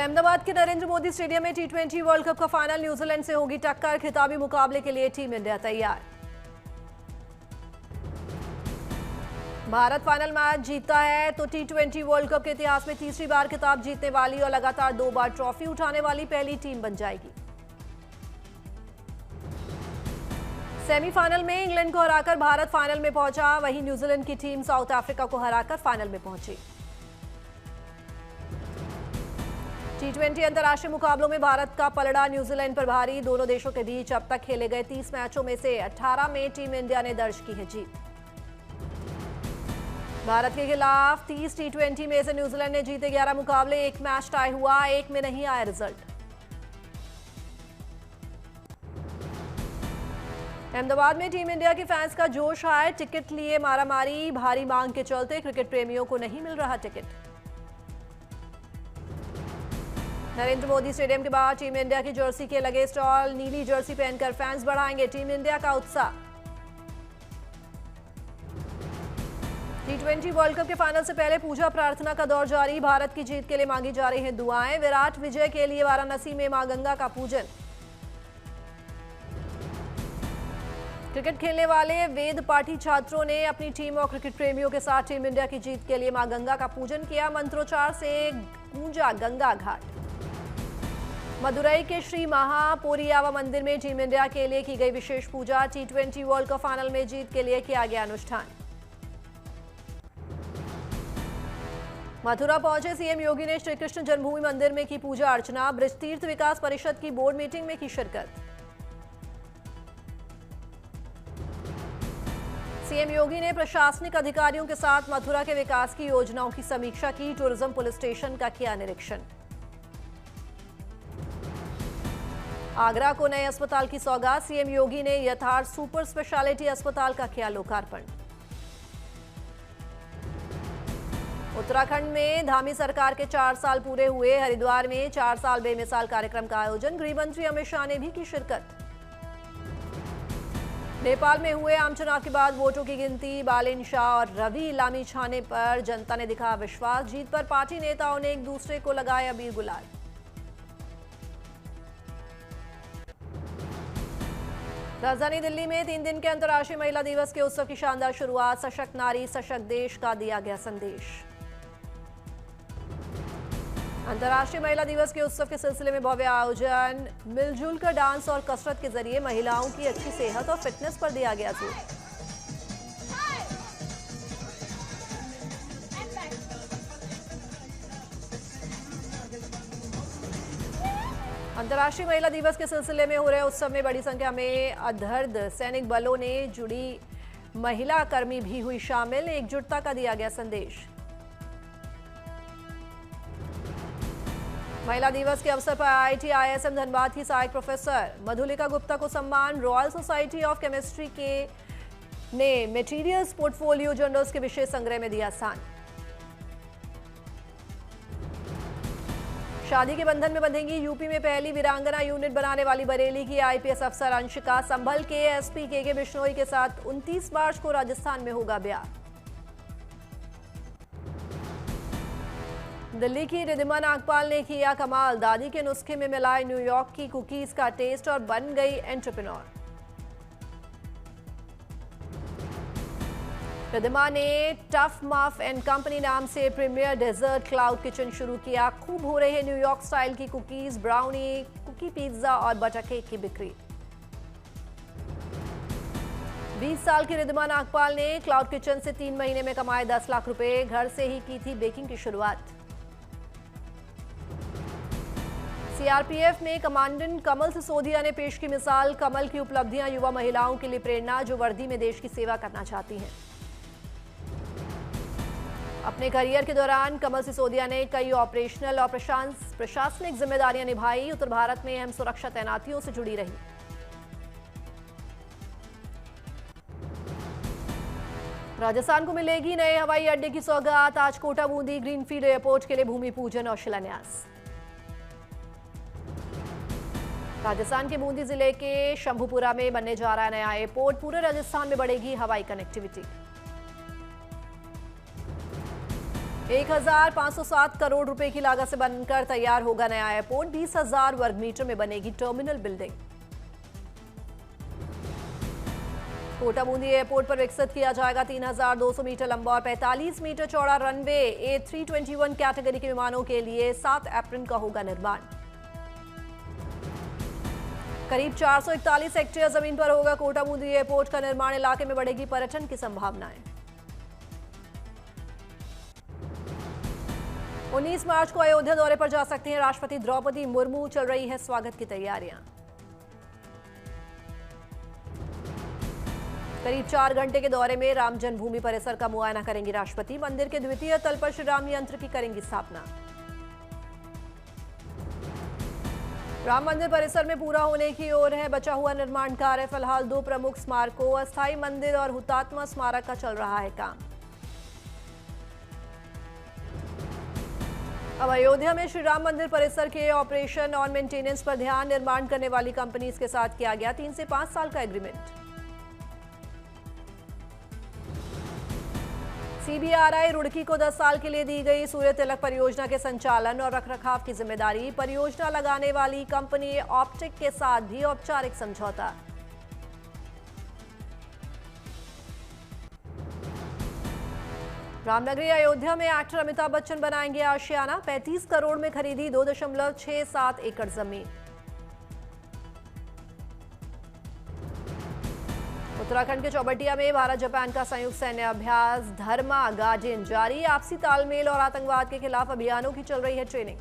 अहमदाबाद के नरेंद्र मोदी स्टेडियम में टी20 world cup का फाइनल न्यूजीलैंड से होगी टक्कर। खिताबी मुकाबले के लिए टीम इंडिया तैयार। भारत फाइनल मैच जीतता है तो टी20 वर्ल्ड कप के इतिहास में तीसरी बार खिताब जीतने वाली और लगातार 2 बार ट्रॉफी उठाने वाली पहली टीम बन जाएगी। सेमीफाइनल में इंग्लैंड को हराकर भारत फाइनल में पहुंचा, वहीं न्यूजीलैंड की टीम साउथ अफ्रीका को हराकर फाइनल में पहुंची। टी20 अंतर्राष्ट्रीय मुकाबलों में भारत का पलड़ा न्यूजीलैंड पर भारी। दोनों देशों के बीच अब तक खेले गए 30 मैचों में से 18 में टीम इंडिया ने दर्ज की है जीत। भारत के खिलाफ 30 टी20 में से न्यूजीलैंड ने जीते 11 मुकाबले, एक मैच टाई हुआ, एक में नहीं आया रिजल्ट। अहमदाबाद में टीम इंडिया के फैंस का जोश है। टिकट लिए मारामारी, भारी मांग के चलते क्रिकेट प्रेमियों को नहीं मिल रहा टिकट। नरेंद्र मोदी स्टेडियम के बाहर टीम इंडिया की जर्सी के लगे स्टॉल, नीली जर्सी पहनकर फैंस बढ़ाएंगे टीम इंडिया का उत्साह। टी20 वर्ल्ड कप के फाइनल से पहले पूजा प्रार्थना का दौर जारी। भारत की जीत के लिए मांगी जा रही हैं दुआएं। विराट विजय के लिए वाराणसी में मां गंगा का पूजन। क्रिकेट खेलने वाले वेद पाठी छात्रों ने अपनी टीम और क्रिकेट प्रेमियों के साथ टीम इंडिया की जीत के लिए मां गंगा का पूजन किया। मंत्रोच्चार से गूंजा गंगा घाट। मदुरई के श्री महापोरियावा मंदिर में टीम इंडिया के लिए की गई विशेष पूजा। टी20 वर्ल्ड कप फाइनल में जीत के लिए किया गया अनुष्ठान। मथुरा पहुंचे सीएम योगी ने श्री कृष्ण जन्मभूमि मंदिर में की पूजा अर्चना। ब्रज तीर्थ विकास परिषद की बोर्ड मीटिंग में की शिरकत। सीएम योगी ने प्रशासनिक अधिकारियों के साथ मथुरा के विकास की योजनाओं की समीक्षा की। टूरिज्म पुलिस स्टेशन का किया निरीक्षण। आगरा को नए अस्पताल की सौगात। सीएम योगी ने यथार्थ सुपर स्पेशलिटी अस्पताल का किया लोकार्पण। उत्तराखंड में धामी सरकार के 4 साल पूरे हुए। हरिद्वार में 4 साल बेमिसाल कार्यक्रम का आयोजन। गृह मंत्री अमित शाह ने भी की शिरकत। नेपाल में हुए आम चुनाव के बाद वोटों की गिनती। बालिन शाह और रवि लामिछाने पर जनता ने दिखा विश्वास। जीत पर पार्टी नेताओं ने एक दूसरे को लगाए अबीर गुलाल। राजधानी दिल्ली में 3 दिन के अंतर्राष्ट्रीय महिला दिवस के उत्सव की शानदार शुरुआत। सशक्त नारी सशक्त देश का दिया गया संदेश। अंतर्राष्ट्रीय महिला दिवस के उत्सव के सिलसिले में भव्य आयोजन। मिलजुल कर डांस और कसरत के जरिए महिलाओं की अच्छी सेहत और फिटनेस पर दिया गया जोर। अंतर्राष्ट्रीय महिला दिवस के सिलसिले में हो रहे उत्सव में बड़ी संख्या में अर्ध सैनिक बलों ने जुड़ी महिला कर्मी भी हुई शामिल। एकजुटता का दिया गया संदेश। महिला दिवस के अवसर पर आईआईटी आईएसएम धनबाद की सहायक प्रोफेसर मधुलिका गुप्ता को सम्मान। रॉयल सोसाइटी ऑफ केमिस्ट्री के ने मटेरियल्स पोर्टफोलियो जर्नल्स के विशेष संग्रह में दिया स्थान। शादी के बंधन में बंधेंगी यूपी में पहली वीरांगना यूनिट बनाने वाली बरेली की आईपीएस अफसर अंशिका। संभल के एसपी के बिश्नोई के साथ 29 मार्च को राजस्थान में होगा ब्याह। दिल्ली की रिद्धिमा नागपाल ने किया कमाल। दादी के नुस्खे में मिलाए न्यूयॉर्क की कुकीज का टेस्ट और बन गई एंटरप्रेन्योर। रिद्धिमा ने टफ मफ एंड कंपनी नाम से प्रीमियर डेजर्ट क्लाउड किचन शुरू किया। खूब हो रही है न्यूयॉर्क स्टाइल की कुकीज, ब्राउनी, कुकी पिज्जा और बटर केक की बिक्री। 20 साल की रिद्धिमा नागपाल ने क्लाउड किचन से 3 महीने में कमाए 10 लाख रुपए। घर से ही की थी बेकिंग की शुरुआत। सीआरपीएफ में कमांडेंट कमल सिसोदिया ने पेश की मिसाल। कमल की उपलब्धियां युवा महिलाओं के लिए प्रेरणा, जो वर्दी में देश की सेवा करना चाहती हैं। अपने करियर के दौरान कमल सिसोदिया ने कई ऑपरेशनल और प्रशासनिक जिम्मेदारियां निभाई। उत्तर भारत में अहम सुरक्षा तैनातियों से जुड़ी रही। राजस्थान को मिलेगी नए हवाई अड्डे की सौगात। आज कोटा बूंदी ग्रीनफील्ड एयरपोर्ट के लिए भूमि पूजन और शिलान्यास। राजस्थान के बूंदी जिले के शंभुपुरा में बनने जा रहा है नया एयरपोर्ट। पूरे राजस्थान में बढ़ेगी हवाई कनेक्टिविटी। 1507 करोड़ रुपए की लागत से बनकर तैयार होगा नया एयरपोर्ट। 20,000 वर्ग मीटर में बनेगी terminal building. Kota Bundi airport पर विकसित किया जाएगा 3,200 मीटर लंबा और 45 मीटर चौड़ा रनवे। A321 कैटेगरी के विमानों के लिए 7 अप्रैल का होगा निर्माण। करीब 441 हेक्टेयर जमीन पर होगा कोटा बूंदी एयरपोर्ट का निर्माण। इलाके में बढ़ेगी पर्यटन की संभावनाएं। 19 मार्च को अयोध्या दौरे पर जा सकते हैं राष्ट्रपति द्रौपदी मुर्मू। चल रही है स्वागत की तैयारियां। करीब 4 घंटे के दौरे में राम जन्मभूमि परिसर का मुआयना करेंगी राष्ट्रपति। मंदिर के द्वितीय तल पर श्री राम यंत्र की करेंगी स्थापना। राम मंदिर परिसर में पूरा होने की ओर है बचा हुआ निर्माण कार्य। फिलहाल 2 प्रमुख स्मारकों अस्थायी मंदिर और हुतात्मा स्मारक का चल रहा है काम। अब अयोध्या में श्री राम मंदिर परिसर के ऑपरेशन और मेंटेनेंस पर ध्यान। निर्माण करने वाली कंपनीज के साथ किया गया 3 से 5 साल का एग्रीमेंट। CBRI रुड़की को 10 साल के लिए दी गई सूर्य तिलक परियोजना के संचालन और रखरखाव की जिम्मेदारी। परियोजना लगाने वाली कंपनी ऑप्टिक के साथ भी औपचारिक समझौता। रामनगरी अयोध्या में एक्टर अमिताभ बच्चन बनाएंगे आशियाना। 35 करोड़ में खरीदी 2.67 एकड़ जमीन। उत्तराखंड के चौबटिया में भारत जापान का संयुक्त सैन्य अभ्यास धर्मा गार्डियन जारी। आपसी तालमेल और आतंकवाद के खिलाफ अभियानों की चल रही है ट्रेनिंग।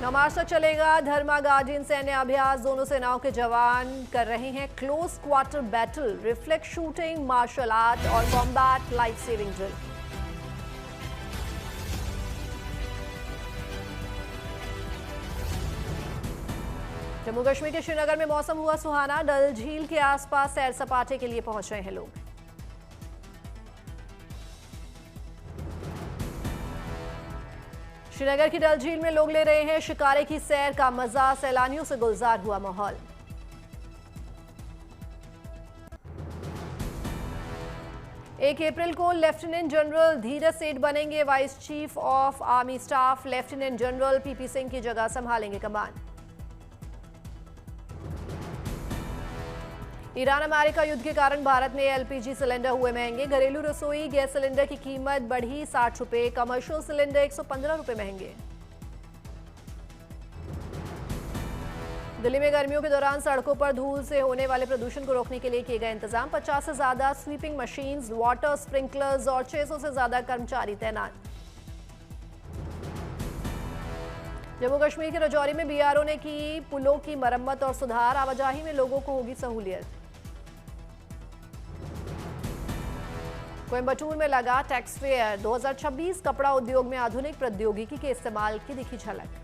9 मार्च तक चलेगा धर्मा गार्डियन सैन्य अभ्यास। दोनों सेनाओं के जवान कर रहे हैं close quarter battle, reflex shooting, martial art और combat life saving drill. Jammu Kashmir के श्रीनगर में मौसम हुआ सुहाना। डल झील के आसपास सैर सपाटे के लिए पहुंच रहे हैं लोग। श्रीनगर की डल झील में लोग ले रहे हैं शिकारे की सैर का मजा। सैलानियों से गुलजार हुआ माहौल। एक अप्रैल को लेफ्टिनेंट जनरल धीरज सेठ बनेंगे vice chief of army staff. Lieutenant general PP Singh की जगह संभालेंगे कमान। ईरान अमेरिका युद्ध के कारण भारत में LPG सिलेंडर हुए महंगे। घरेलू रसोई गैस सिलेंडर की कीमत बढ़ी 60 रुपए। कमर्शियल सिलेंडर 115 रुपए महंगे। दिल्ली में गर्मियों के दौरान सड़कों पर धूल से होने वाले प्रदूषण को रोकने के लिए किए गए इंतजाम। 50 से ज्यादा स्वीपिंग मशीन्स, वाटर स्प्रिंकलर्स और 600 से ज्यादा कर्मचारी तैनात। जम्मू कश्मीर के राजौरी में BRO ने की पुलों की मरम्मत और सुधार। आवाजाही में लोगों को होगी सहूलियत। कोयंबटूर में लगा टैक्स फेयर। 2026 कपड़ा उद्योग में आधुनिक प्रौद्योगिकी के इस्तेमाल की दिखी झलक।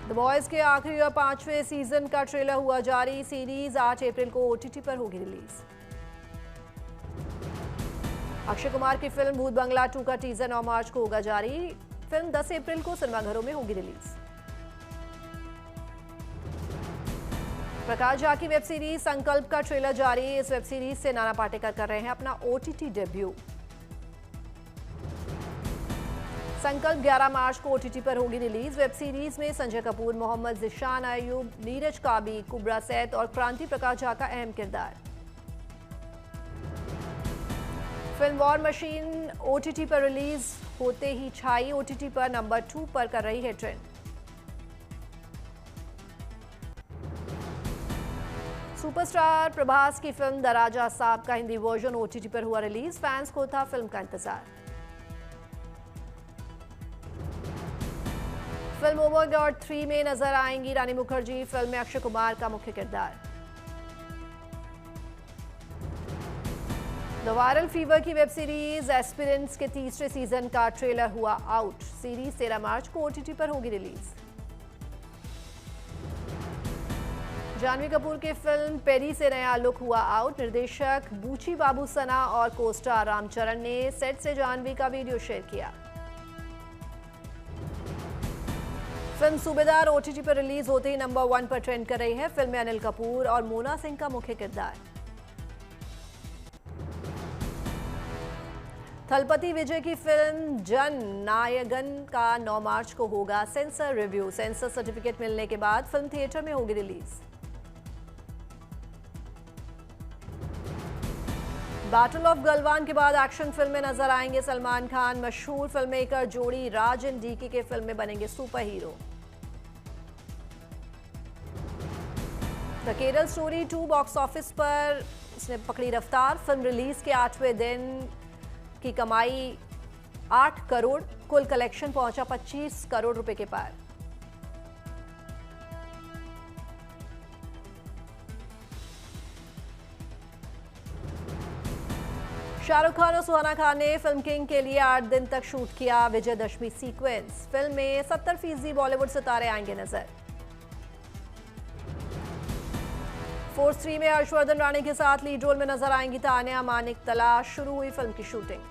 द बॉयज के आखिरी और 5वें सीजन का ट्रेलर हुआ जारी। सीरीज 8 अप्रैल को OTT पर होगी रिलीज। अक्षय कुमार की फिल्म भूत बंगला 2 का टीजर 9 मार्च को होगा जारी। फिल्म 10 अप्रैल को सिनेमाघरों में होगी रिलीज। प्रकाश झा की वेब सीरीज संकल्प का ट्रेलर जारी। इस वेब सीरीज से नाना पाटेकर कर रहे हैं अपना OTT डेब्यू। संकल्प 11 मार्च को OTT पर होगी रिलीज। वेब सीरीज में संजय कपूर, मोहम्मद जिशान अयूब, नीरज काबी, कुबरा सैद और क्रांति प्रकाश झा का अहम किरदार। फिल्म वॉर मशीन OTT पर रिलीज होते ही छाई OTT पर नंबर 2 पर कर रही है ट्रेंड। सुपरस्टार प्रभास की फिल्म द राजा साहब का हिंदी वर्जन OTT पर हुआ रिलीज। फैंस को था फिल्म का इंतजार। फिल्म ओवरलॉर्ड 3 में नजर आएंगी रानी मुखर्जी। फिल्म में अक्षय कुमार का मुख्य किरदार। द वायरल फीवर की वेब सीरीज एस्पिरेंट्स के 3रे सीजन का ट्रेलर हुआ आउट। सीरीज 13 मार्च को OTT पर होगी रिलीज। जानवी कपूर की फिल्म पेरी से नया लुक हुआ आउट। निर्देशक बूची बाबू सना और कोस्टार रामचरण ने सेट से जानवी का वीडियो शेयर किया। फिल्म सूबेदार OTT पर रिलीज होते ही नंबर 1 पर ट्रेंड कर रही है। फिल्म में अनिल कपूर और मोना सिंह का मुख्य किरदार। थलपति विजय की फिल्म जन नायगन का 9 मार्च को होगा सेंसर रिव्यू। सेंसर सर्टिफिकेट मिलने के बाद फिल्म थिएटर में होगी रिलीज। बैटल ऑफ गलवान के बाद एक्शन फिल्म में नजर आएंगे सलमान खान। मशहूर फिल्म मेकर जोड़ी राज एंड डीके के फिल्म में बनेंगे super hero. The Kerala story 2 box office पर इसने पकड़ी रफ्तार। फिल्म रिलीज के 8वें दिन की कमाई 8 करोड़, कुल कलेक्शन पहुंचा 25 करोड़ रुपए के पार। शाहरुख खान और सुहाना खान ने फिल्म किंग के लिए 8 दिन तक शूट किया विजयदशमी सीक्वेंस। फिल्म में 70% बॉलीवुड सितारे आएंगे नजर। फोर्स 3 में हर्षवर्धन राणे के साथ लीड रोल में नजर आएंगी तान्या मानिक तलाश। शुरू हुई फिल्म की शूटिंग।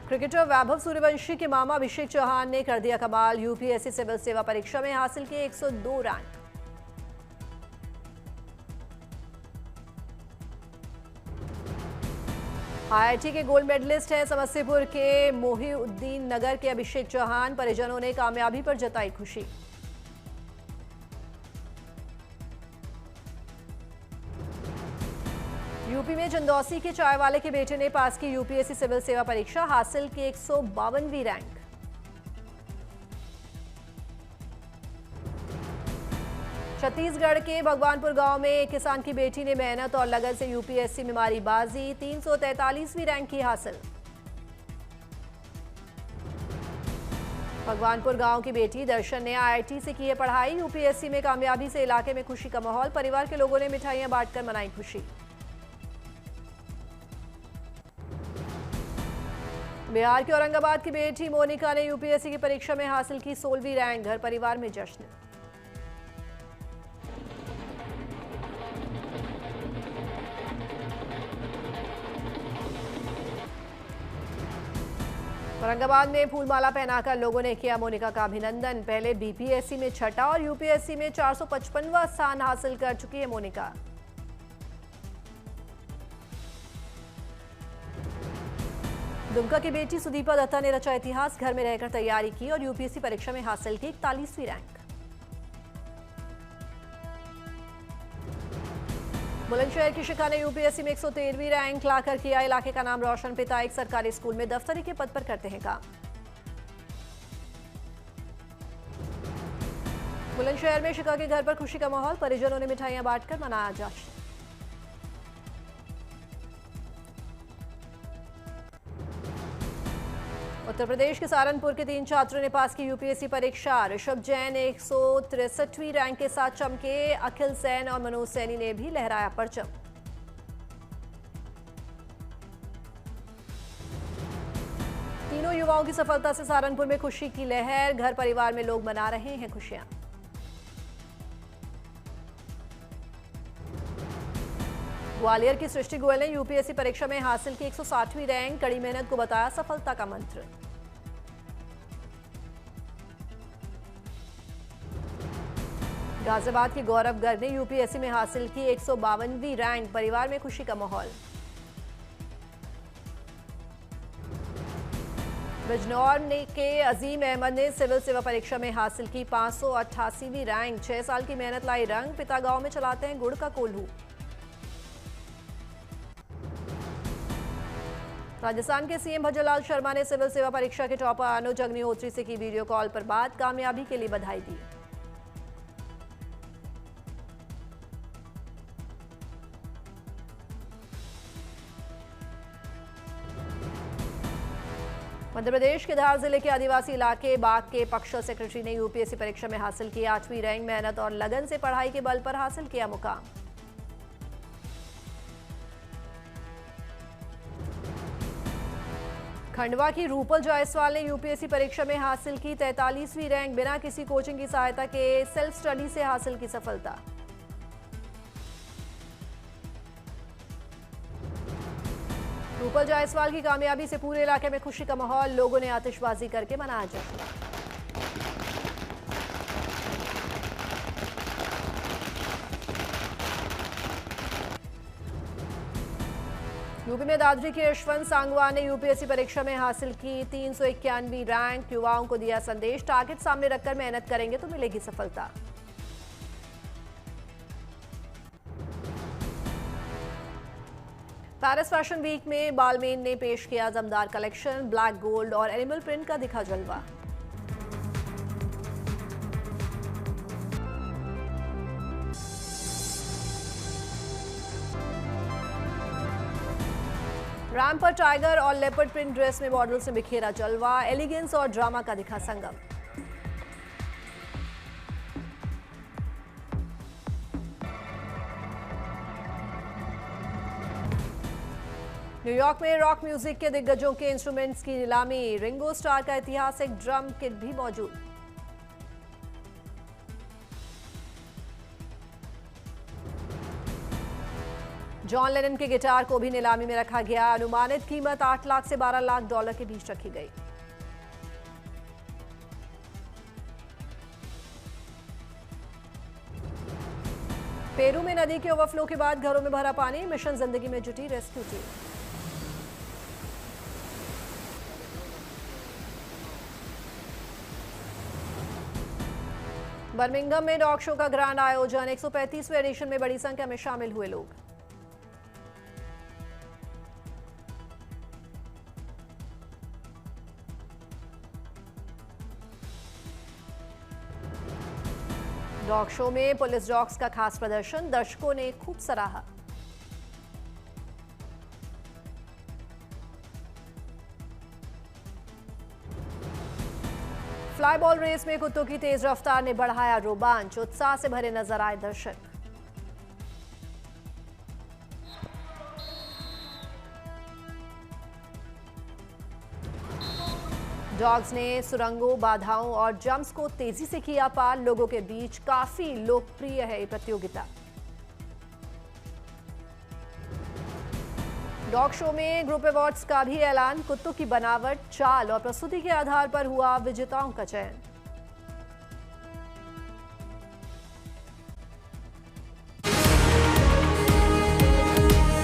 क्रिकेटर वैभव सूर्यवंशी के मामा अभिषेक चौहान ने कर दिया कमाल। यूपीएससी सिविल सेवा परीक्षा में हासिल किए 102 रैंक। आईआईटी के गोल्ड मेडलिस्ट हैं समस्तीपुर के मोहिउद्दीन नगर के अभिषेक चौहान। परिजनों ने कामयाबी पर जताई खुशी। यूपी में चंदौसी के चाय वाले के बेटे ने पास की यूपीएससी सिविल सेवा परीक्षा। हासिल की 152वीं रैंक। छत्तीसगढ़ के भगवानपुर गांव में एक किसान की बेटी ने मेहनत और लगन से यूपीएससी में मारी बाजी। 343वीं रैंक की हासिल। भगवानपुर गांव की बेटी दर्शन ने आईआईटी से की है पढ़ाई। यूपीएससी में कामयाबी से इलाके में खुशी का माहौल। परिवार के लोगों ने मिठाइयां बांटकर मनाई खुशी। बिहार के औरंगाबाद की बेटी मोनिका ने यूपीएससी की परीक्षा में हासिल की 16वीं रैंक। घर परिवार में जश्न। औरंगाबाद में फूलमाला पहनाकर लोगों ने किया मोनिका का अभिनंदन। पहले बीपीएससी में 6ठा और यूपीएससी में 455वां स्थान हासिल कर चुकी है मोनिका। दुमका की बेटी सुदीपा दत्ता ने रचा इतिहास। घर में रहकर तैयारी की और यूपीएससी परीक्षा में हासिल की 41वीं रैंक। बुलंदशहर की शिखा ने यूपीएससी में 113वीं रैंक लाकर किया इलाके का नाम रोशन। पिता एक सरकारी स्कूल में दफ्तरी के पद पर करते हैं काम। बुलंदशहर में शिखा के घर पर खुशी का माहौल। परिजनों ने मिठाइयां बांटकर मनाया जश्न। उत्तर प्रदेश के सहारनपुर के 3 छात्रों ने पास की यूपीएससी परीक्षा। ऋषभ जैन 163वीं रैंक के साथ चमके। अखिल सैन और मनोज सैनी ने भी लहराया परचम। तीनों युवाओं की सफलता से सहारनपुर में खुशी की लहर। घर परिवार में लोग मना रहे हैं खुशियां। ग्वालियर की सृष्टि गोयल ने यूपीएससी परीक्षा में हासिल की 160वीं रैंक। कड़ी मेहनत को बताया सफलता का मंत्र। गाजियाबाद के गौरव गर्ग ने यूपीएससी में हासिल की 152वीं रैंक। परिवार में खुशी का माहौल। बिजनौर के अजीम अहमद ने सिविल सेवा परीक्षा में हासिल की 588वीं रैंक। 6 साल की मेहनत लाई रंग। पिता गांव में चलाते हैं गुड़ का कोल्हू। राजस्थान के सीएम भजनलाल शर्मा ने सिविल सेवा परीक्षा के टॉपर अनुज अग्निहोत्री से की वीडियो कॉल पर बात। कामयाबी के लिए बधाई दी। मध्य प्रदेश के धार जिले के आदिवासी इलाके बाग के पक्ष सेक्रेटरी ने यूपीएससी परीक्षा में हासिल की 8वीं रैंक। मेहनत और लगन से पढ़ाई के बल पर हासिल किया मुकाम। खंडवा की रूपल जायसवाल ने यूपीएससी परीक्षा में हासिल की 43वीं रैंक। बिना किसी कोचिंग की सहायता के सेल्फ स्टडी से हासिल की सफलता। रूपल जायसवाल की कामयाबी से पूरे इलाके में खुशी का माहौल। लोगों ने आतिशबाजी करके मनाया जश्न। यूपी में दादरी के यशवंत सांगवान ने यूपीएससी परीक्षा में हासिल की 391वीं रैंक। युवाओं को दिया संदेश, टारगेट सामने रखकर मेहनत करेंगे तो मिलेगी सफलता। पेरिस फैशन वीक में बालमेन ने पेश किया दमदार कलेक्शन। ब्लैक गोल्ड और एनिमल प्रिंट का दिखा जलवा। रैंप पर टाइगर और लेपर्ड प्रिंट ड्रेस में मॉडल से बिखेरा जलवा। एलिगेंस और ड्रामा का दिखा संगम। न्यूयॉर्क में रॉक म्यूजिक के दिग्गजों के इंस्ट्रूमेंट्स की नीलामी। रिंगो स्टार का ऐतिहासिक ड्रम किट भी मौजूद। जॉन लेनन के गिटार को भी नीलामी में रखा गया। अनुमानित कीमत 8 लाख से 12 लाख डॉलर के बीच रखी गई। पेरू में नदी के ओवरफ्लो के बाद घरों में भरा पानी। मिशन जिंदगी में जुटी रेस्क्यू टीम। बर्मिंघम में डॉग शो का ग्रैंड आयोजन। 135वें एडिशन में बड़ी संख्या में शामिल हुए लोग। डॉग शो में पुलिस डॉग्स का खास प्रदर्शन, दर्शकों ने खूब सराहा। फ्लाई बॉल रेस में कुत्तों की तेज रफ्तार ने बढ़ाया रोमांच। उत्साह से भरे नजर आए दर्शक। डॉग्स ने सुरंगों, बाधाओं और जंप्स को तेजी से किया पार। लोगों के बीच काफी लोकप्रिय है ये प्रतियोगिता। डॉग शो में ग्रुप अवार्ड्स का भी ऐलान। कुत्तों की बनावट, चाल और प्रस्तुति के आधार पर हुआ विजेताओं का चयन।